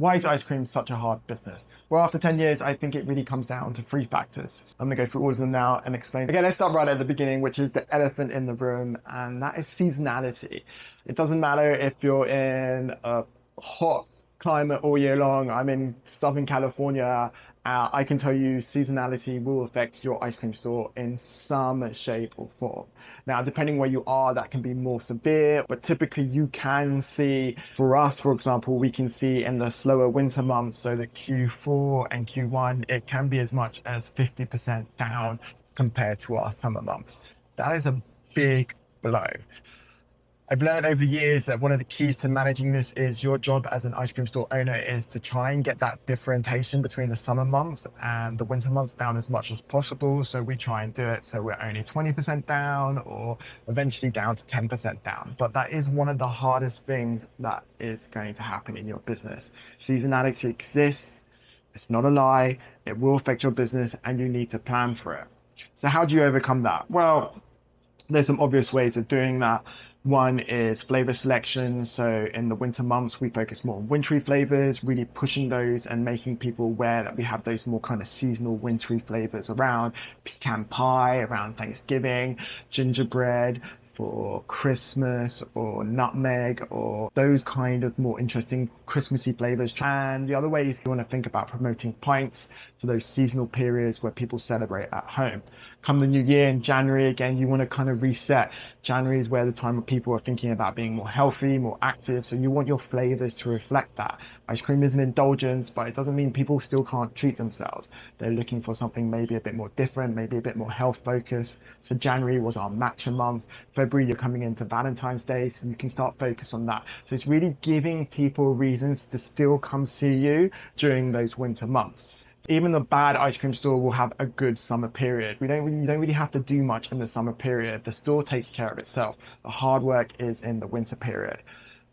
Why is ice cream such a hard business? Well, after 10 years, I think it really comes down to three factors. I'm gonna go through all of them now and explain. Okay, let's start right at the beginning, which is the elephant in the room, and that is seasonality. It doesn't matter if you're in a hot climate all year long. I'm in Southern California. I can tell you seasonality will affect your ice cream store in some shape or form. Now, depending where you are, that can be more severe, but typically you can see, for us, for example, we can see in the slower winter months, so the Q4 and Q1, it can be as much as 50% down compared to our summer months. That is a big blow. I've learned over the years that one of the keys to managing this is your job as an ice cream store owner is to try and get that differentiation between the summer months and the winter months down as much as possible. So we try and do it so we're only 20% down or eventually down to 10% down. But that is one of the hardest things that is going to happen in your business. Seasonality exists. It's not a lie. It will affect your business and you need to plan for it. So how do you overcome that? Well, there's some obvious ways of doing that. One is flavor selection. So in the winter months, we focus more on wintry flavors, really pushing those and making people aware that we have those more kind of seasonal wintry flavors around pecan pie, around Thanksgiving, gingerbread for Christmas, or nutmeg, or those kind of more interesting Christmassy flavors. And the other way is you want to think about promoting pints for those seasonal periods where people celebrate at home. Come the new year in January, again, you want to kind of reset. January is where the time where people are thinking about being more healthy, more active. So you want your flavors to reflect that. Ice cream is an indulgence, but it doesn't mean people still can't treat themselves. They're looking for something maybe a bit more different, maybe a bit more health focused. So January was our matcha month. February, you're coming into Valentine's Day, so you can start focus on that. So it's really giving people reasons to still come see you during those winter months. Even the bad ice cream store will have a good summer period. You don't really have to do much in the summer period. The store takes care of itself. The hard work is in the winter period.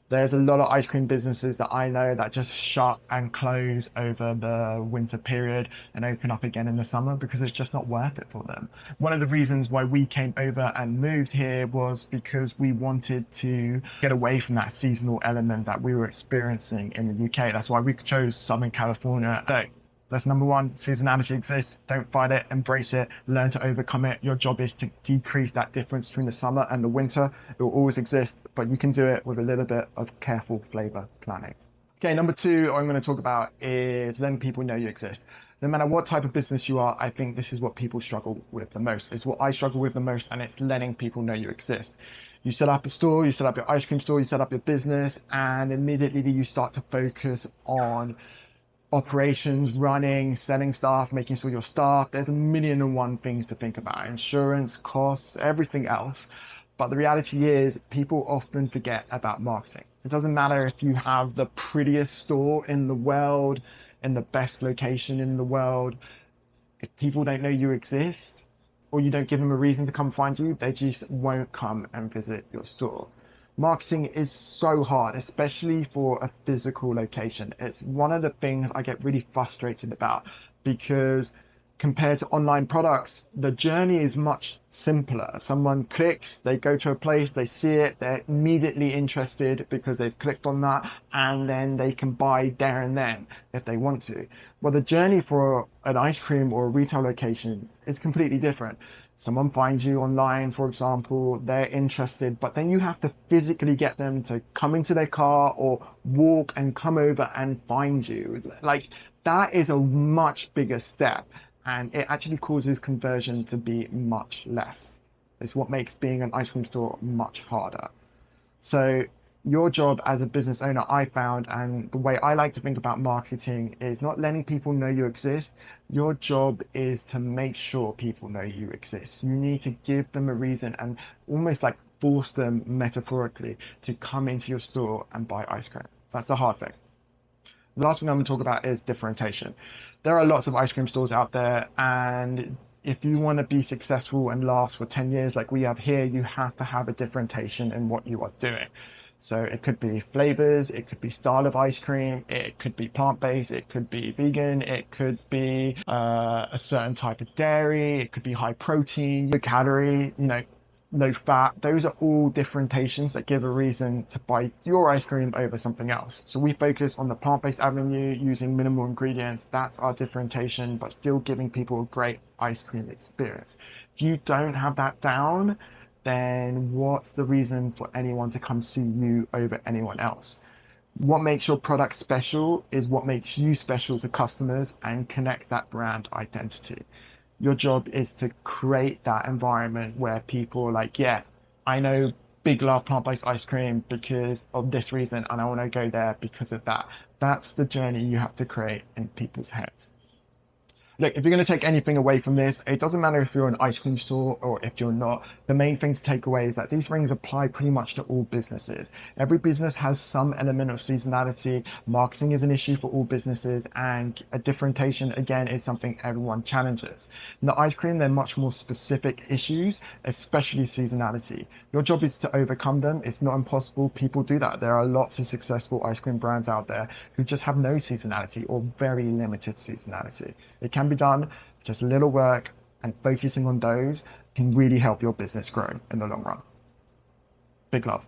There's a lot of ice cream businesses that I know that just shut and close over the winter period and open up again in the summer because it's just not worth it for them. One of the reasons why we came over and moved here was because we wanted to get away from that seasonal element that we were experiencing in the UK. That's why we chose Southern California. So that's number one. Seasonality exists. Don't fight it. Embrace it. Learn to overcome it. Your job is to decrease that difference between the summer and the winter. It will always exist, but you can do it with a little bit of careful flavor planning. Okay, number two I'm going to talk about is letting people know you exist. No matter what type of business you are, I think this is what people struggle with the most. It's what I struggle with the most, and it's letting people know you exist. You set up a store, you set up your ice cream store, you set up your business, and immediately you start to focus on operations, running, selling stuff, making sure you're staffed. There's a million and one things to think about: insurance, costs, everything else. But the reality is people often forget about marketing. It doesn't matter if you have the prettiest store in the world, in the best location in the world. If people don't know you exist, or you don't give them a reason to come find you, they just won't come and visit your store. Marketing is so hard, especially for a physical location. It's one of the things I get really frustrated about because compared to online products, the journey is much simpler. Someone clicks, they go to a place, they see it, they're immediately interested because they've clicked on that, and then they can buy there and then if they want to. Well, the journey for an ice cream or a retail location is completely different. Someone finds you online, for example, they're interested, but then you have to physically get them to come into their car or walk and come over and find you. Like, that is a much bigger step, and it actually causes conversion to be much less. It's what makes being an ice cream store much harder. So your job as a business owner, I found, and the way I like to think about marketing is not letting people know you exist. Your job is to make sure people know you exist. You need to give them a reason and almost like force them metaphorically to come into your store and buy ice cream. That's the hard thing. The last thing I'm going to talk about is differentiation. There are lots of ice cream stores out there, and if you want to be successful and last for 10 years like we have here, you have to have a differentiation in what you are doing. So it could be flavors, it could be style of ice cream, it could be plant-based, it could be vegan, it could be a certain type of dairy, it could be high protein, low calorie, low fat. Those are all differentiations that give a reason to buy your ice cream over something else. So we focus on the plant-based avenue using minimal ingredients. That's our differentiation, but still giving people a great ice cream experience. If you don't have that down, then what's the reason for anyone to come see you over anyone else? What makes your product special is what makes you special to customers and connects that brand identity. Your job is to create that environment where people are like, yeah, I know Big Love plant-based ice cream because of this reason, and I want to go there because of that. That's the journey you have to create in people's heads. Look, if you're going to take anything away from this, it doesn't matter if you're an ice cream store or if you're not. The main thing to take away is that these rings apply pretty much to all businesses. Every business has some element of seasonality. Marketing is an issue for all businesses, and a differentiation, again, is something everyone challenges. In the ice cream, they're much more specific issues, especially seasonality. Your job is to overcome them. It's not impossible. People do that. There are lots of successful ice cream brands out there who just have no seasonality or very limited seasonality. It can be done, just a little work, and focusing on those can really help your business grow in the long run. Big love.